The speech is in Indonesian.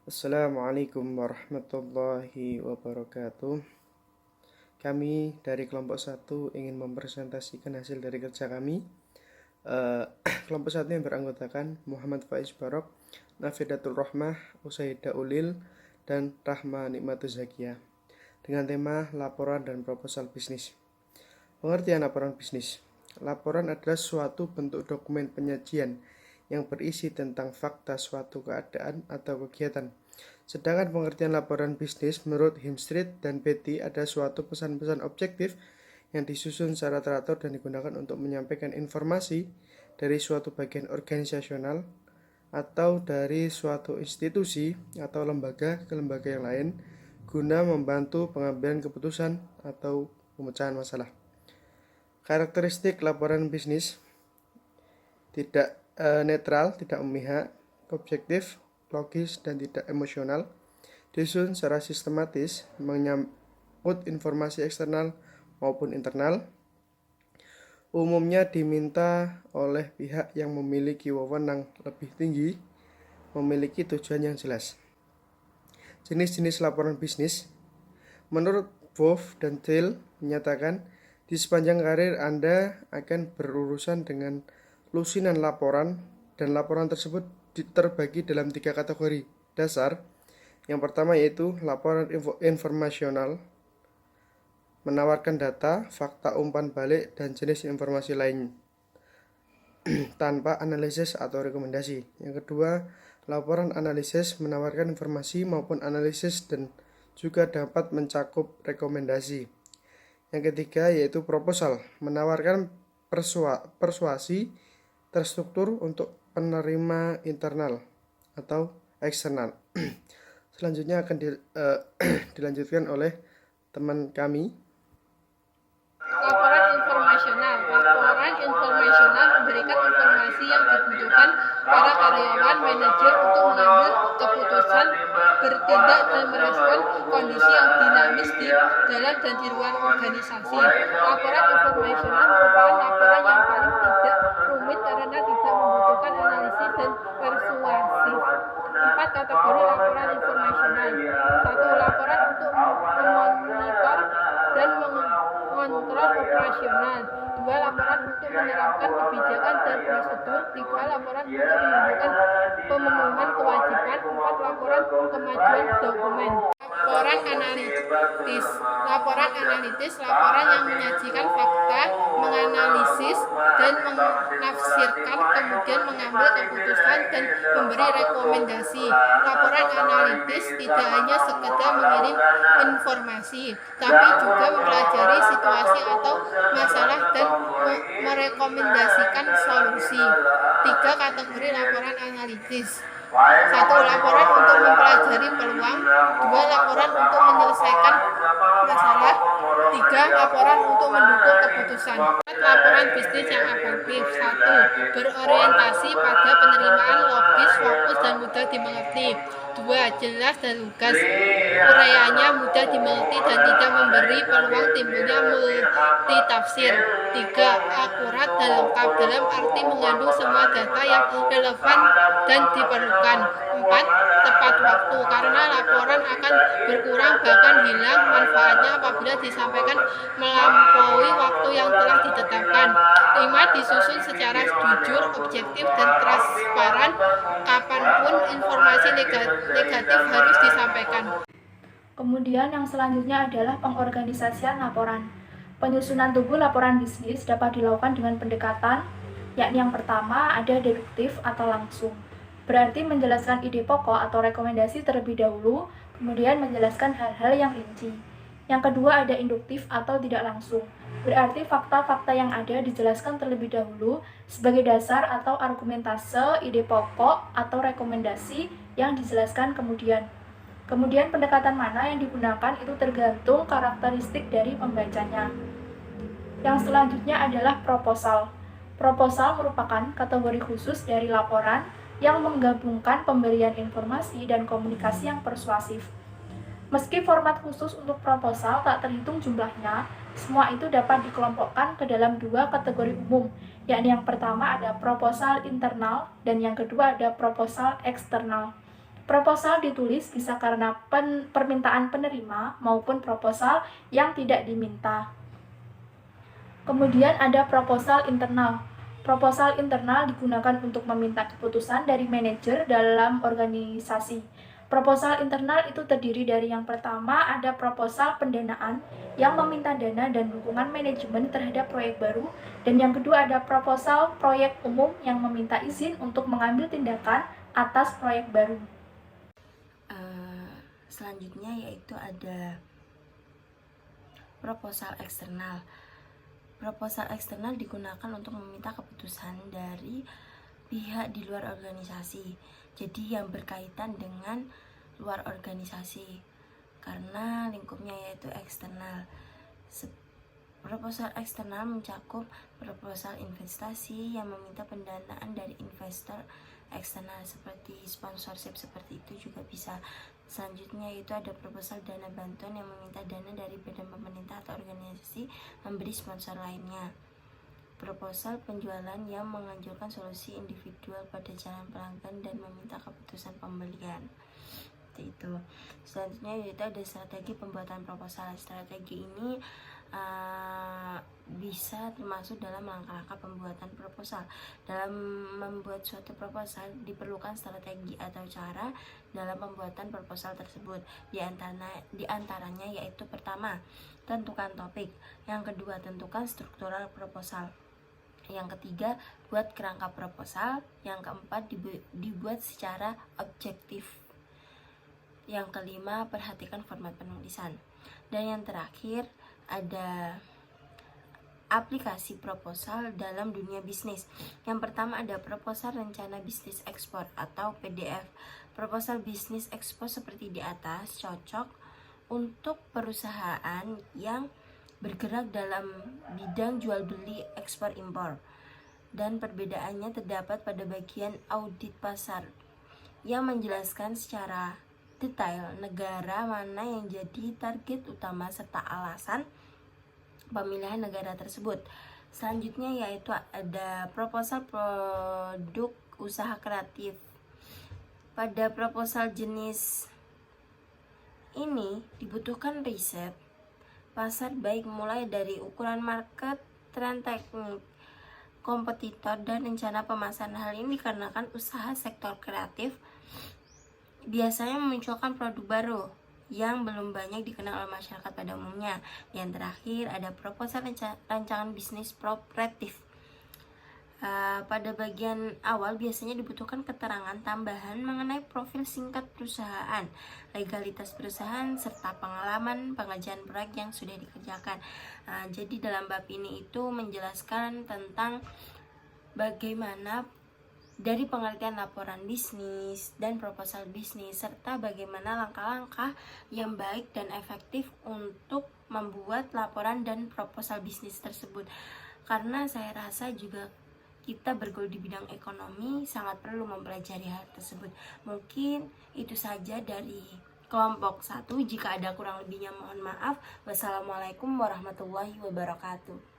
Assalamualaikum warahmatullahi wabarakatuh. Kami dari kelompok 1 ingin mempresentasikan hasil dari kerja kami. Kelompok 1 yang beranggotakan Muhammad Faiz Barok, Nafidatul Rahmah, Usaidah Ulil, dan Rahma Nikmatuz Zakiyah, dengan tema laporan dan proposal bisnis. Pengertian laporan bisnis. Laporan adalah suatu bentuk dokumen penyajian yang berisi tentang fakta suatu keadaan atau kegiatan. Sedangkan pengertian laporan bisnis menurut Himstreet dan Betty ada suatu pesan-pesan objektif yang disusun secara teratur dan digunakan untuk menyampaikan informasi dari suatu bagian organisasional atau dari suatu institusi atau lembaga ke lembaga yang lain guna membantu pengambilan keputusan atau pemecahan masalah. Karakteristik laporan bisnis: tidak netral, tidak memihak, objektif, logis, dan tidak emosional, disusun secara sistematis, menyangkut informasi eksternal maupun internal, umumnya diminta oleh pihak yang memiliki wewenang lebih tinggi, memiliki tujuan yang jelas. Jenis-jenis laporan bisnis. Menurut Wolf dan Thiel menyatakan, di sepanjang karir Anda akan berurusan dengan lusinan laporan, dan laporan tersebut terbagi dalam 3 kategori dasar. Yang pertama yaitu laporan informasional, menawarkan data, fakta, umpan balik, dan jenis informasi lain tanpa analisis atau rekomendasi. Yang kedua, laporan analisis, menawarkan informasi maupun analisis dan juga dapat mencakup rekomendasi. Yang ketiga yaitu proposal, menawarkan persuasi terstruktur untuk penerima internal atau eksternal. Selanjutnya akan dilanjutkan oleh teman kami. Laporan informasional. Laporan informasional memberikan informasi yang dibutuhkan para karyawan manajer untuk mengambil keputusan, bertindak dan merespon kondisi yang dinamis di dalam dan di luar organisasi. Laporan informasional merupakan laporan yang paling tidak rumit karena tidak membutuhkan analisis dan persuasif. 4 kategori laporan informasional. 1. Laporan untuk memonitor dan mengontrol operasional. 2. Laporan untuk menerapkan kebijakan dan prosedur. 3. Laporan untuk menunjukkan pemenuhan kewajiban. 4. Laporan kemajuan dokumen. Laporan analitis. Laporan analitis, laporan yang menyajikan fakta, menganalisis dan menafsirkan, kemudian mengambil keputusan dan memberi rekomendasi. Laporan analitis tidak hanya sekedar mengirim informasi, tapi juga mempelajari situasi atau masalah dan merekomendasikan solusi. 3 kategori laporan analitis. 1. Laporan untuk mempelajari peluang. 2. Laporan untuk menyelesaikan masalah. 3. Laporan untuk mendukung keputusan. 4. Laporan bisnis yang efektif. 1. Berorientasi pada penerimaan, logis, fokus, dan mudah dimengerti. 2. Jelas dan lugas, uraiannya mudah dimengerti dan tidak memberi peluang timbulnya multitafsir. 3. Akurat dan lengkap, dalam arti mengandung semua data yang relevan dan diperlukan. 4. Tepat waktu, karena laporan akan berkurang bahkan hilang manfaatnya apabila disampaikan melampaui waktu yang telah ditetapkan. 5. Disusun secara jujur, objektif, dan transparan. Kapanpun informasi negatif harus disampaikan. Kemudian yang selanjutnya adalah pengorganisasian laporan. Penyusunan tubuh laporan bisnis dapat dilakukan dengan pendekatan, yakni yang pertama ada deduktif atau langsung. Berarti menjelaskan ide pokok atau rekomendasi terlebih dahulu, kemudian menjelaskan hal-hal yang rinci. Yang kedua ada induktif atau tidak langsung. Berarti fakta-fakta yang ada dijelaskan terlebih dahulu sebagai dasar atau argumentase ide pokok atau rekomendasi yang dijelaskan kemudian. Kemudian pendekatan mana yang digunakan itu tergantung karakteristik dari pembacanya. Yang selanjutnya adalah proposal. Proposal merupakan kategori khusus dari laporan yang menggabungkan pemberian informasi dan komunikasi yang persuasif. Meski format khusus untuk proposal tak terhitung jumlahnya, semua itu dapat dikelompokkan ke dalam 2 kategori umum, yakni yang pertama ada proposal internal dan yang kedua ada proposal eksternal. Proposal ditulis bisa karena permintaan penerima maupun proposal yang tidak diminta. Kemudian ada proposal internal. Proposal internal digunakan untuk meminta keputusan dari manajer dalam organisasi. Proposal internal itu terdiri dari yang pertama ada proposal pendanaan yang meminta dana dan dukungan manajemen terhadap proyek baru, dan yang kedua ada proposal proyek umum yang meminta izin untuk mengambil tindakan atas proyek baru. Selanjutnya yaitu ada proposal eksternal. Proposal eksternal digunakan untuk meminta keputusan dari pihak di luar organisasi, jadi yang berkaitan dengan luar organisasi karena lingkupnya yaitu eksternal. Proposal eksternal mencakup proposal investasi yang meminta pendanaan dari investor eksternal seperti sponsorship, seperti itu juga bisa. Selanjutnya itu ada proposal dana bantuan yang meminta dana dari badan pemerintah atau organisasi memberi sponsor lainnya. Proposal penjualan yang menganjurkan solusi individual pada jalan pelanggan dan meminta keputusan pembelian. Itu. Selanjutnya yaitu ada strategi pembuatan proposal. Strategi ini bisa termasuk dalam langkah-langkah pembuatan proposal. Dalam membuat suatu proposal diperlukan strategi atau cara dalam pembuatan proposal tersebut. Di antaranya yaitu pertama, tentukan topik. Yang kedua, tentukan struktural proposal. Yang ketiga, buat kerangka proposal. Yang keempat, dibuat secara objektif. Yang kelima, perhatikan format penulisan. Dan yang terakhir, ada aplikasi proposal dalam dunia bisnis. Yang pertama ada proposal rencana bisnis ekspor atau PDF. Proposal bisnis ekspor seperti di atas cocok untuk perusahaan yang bergerak dalam bidang jual beli ekspor impor. Dan perbedaannya terdapat pada bagian audit pasar yang menjelaskan secara detail negara mana yang jadi target utama serta alasan pemilihan negara tersebut. Selanjutnya yaitu ada proposal produk usaha kreatif. Pada proposal jenis ini dibutuhkan riset pasar baik mulai dari ukuran market, tren teknik, kompetitor, dan rencana pemasaran. Hal ini dikarenakan usaha sektor kreatif biasanya memunculkan produk baru yang belum banyak dikenal oleh masyarakat pada umumnya. Yang terakhir ada proposal rancangan bisnis prospektif. Pada bagian awal biasanya dibutuhkan keterangan tambahan mengenai profil singkat perusahaan, legalitas perusahaan, serta pengalaman pengerjaan proyek yang sudah dikerjakan. Jadi dalam bab ini itu menjelaskan tentang bagaimana dari pengertian laporan bisnis dan proposal bisnis, serta bagaimana langkah-langkah yang baik dan efektif untuk membuat laporan dan proposal bisnis tersebut. Karena saya rasa juga kita bergelut di bidang ekonomi sangat perlu mempelajari hal tersebut. Mungkin itu saja dari kelompok 1. Jika ada kurang lebihnya mohon maaf. Wassalamualaikum warahmatullahi wabarakatuh.